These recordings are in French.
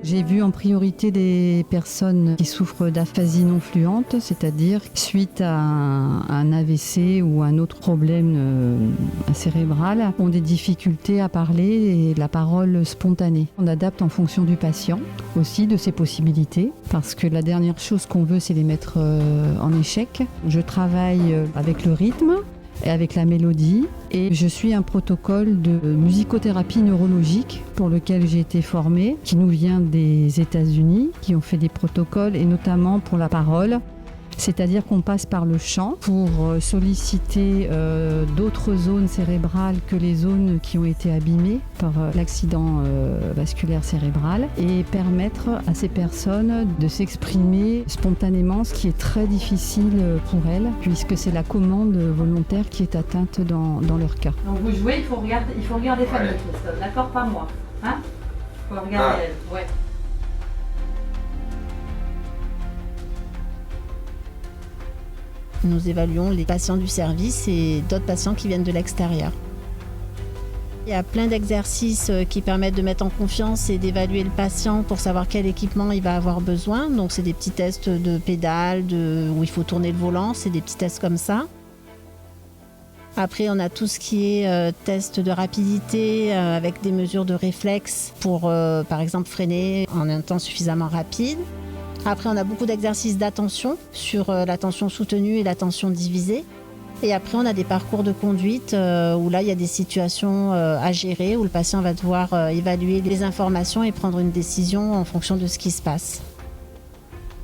J'ai vu en priorité des personnes qui souffrent d'aphasie non fluente, c'est-à-dire suite à un AVC ou un autre problème cérébral, ont des difficultés à parler et la parole spontanée. On adapte en fonction du patient aussi, de ses possibilités, parce que la dernière chose qu'on veut, c'est les mettre en échec. Je travaille avec le rythme et avec la mélodie, et je suis un protocole de musicothérapie neurologique pour lequel j'ai été formée, qui nous vient des États-Unis, qui ont fait des protocoles, et notamment pour la parole. C'est-à-dire qu'on passe par le chant pour solliciter d'autres zones cérébrales que les zones qui ont été abîmées par l'accident vasculaire cérébral, et permettre à ces personnes de s'exprimer spontanément, ce qui est très difficile pour elles, puisque c'est la commande volontaire qui est atteinte dans leur cas. Donc vous jouez, il faut regarder Fanny, Christophe, d'accord? Pas moi. Hein? Il faut regarder elle, ouais. Nous évaluons les patients du service et d'autres patients qui viennent de l'extérieur. Il y a plein d'exercices qui permettent de mettre en confiance et d'évaluer le patient pour savoir quel équipement il va avoir besoin. Donc c'est des petits tests de pédale, où il faut tourner le volant, c'est des petits tests comme ça. Après, on a tout ce qui est test de rapidité avec des mesures de réflexe pour, par exemple, freiner en un temps suffisamment rapide. Après, on a beaucoup d'exercices d'attention sur l'attention soutenue et l'attention divisée. Et après, on a des parcours de conduite où là, il y a des situations à gérer, où le patient va devoir évaluer les informations et prendre une décision en fonction de ce qui se passe.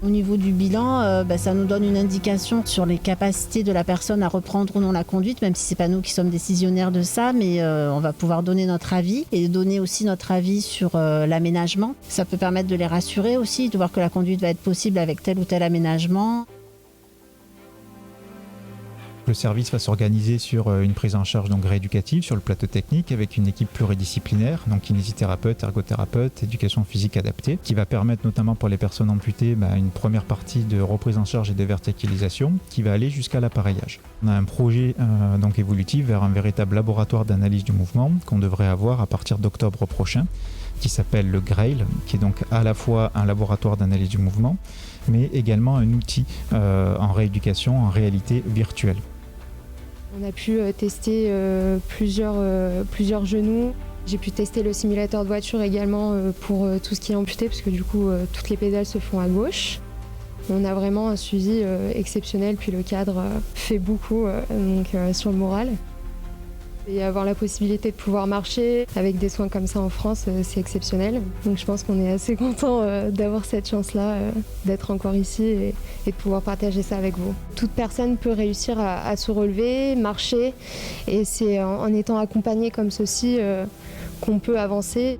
Au niveau du bilan, ça nous donne une indication sur les capacités de la personne à reprendre ou non la conduite, même si ce n'est pas nous qui sommes décisionnaires de ça, mais on va pouvoir donner notre avis et donner aussi notre avis sur l'aménagement. Ça peut permettre de les rassurer aussi, de voir que la conduite va être possible avec tel ou tel aménagement. Le service va s'organiser sur une prise en charge donc rééducative sur le plateau technique avec une équipe pluridisciplinaire, donc kinésithérapeute, ergothérapeute, éducation physique adaptée, qui va permettre notamment pour les personnes amputées une première partie de reprise en charge et de verticalisation qui va aller jusqu'à l'appareillage. On a un projet donc évolutif vers un véritable laboratoire d'analyse du mouvement qu'on devrait avoir à partir d'octobre prochain, qui s'appelle le GRAIL, qui est donc à la fois un laboratoire d'analyse du mouvement, mais également un outil en rééducation en réalité virtuelle. On a pu tester plusieurs genoux. J'ai pu tester le simulateur de voiture également pour tout ce qui est amputé, parce que du coup, toutes les pédales se font à gauche. On a vraiment un suivi exceptionnel, puis le cadre fait beaucoup sur le moral. Et avoir la possibilité de pouvoir marcher avec des soins comme ça en France, c'est exceptionnel. Donc je pense qu'on est assez content d'avoir cette chance-là, d'être encore ici et de pouvoir partager ça avec vous. Toute personne peut réussir à se relever, marcher, et c'est en étant accompagné comme ceci qu'on peut avancer.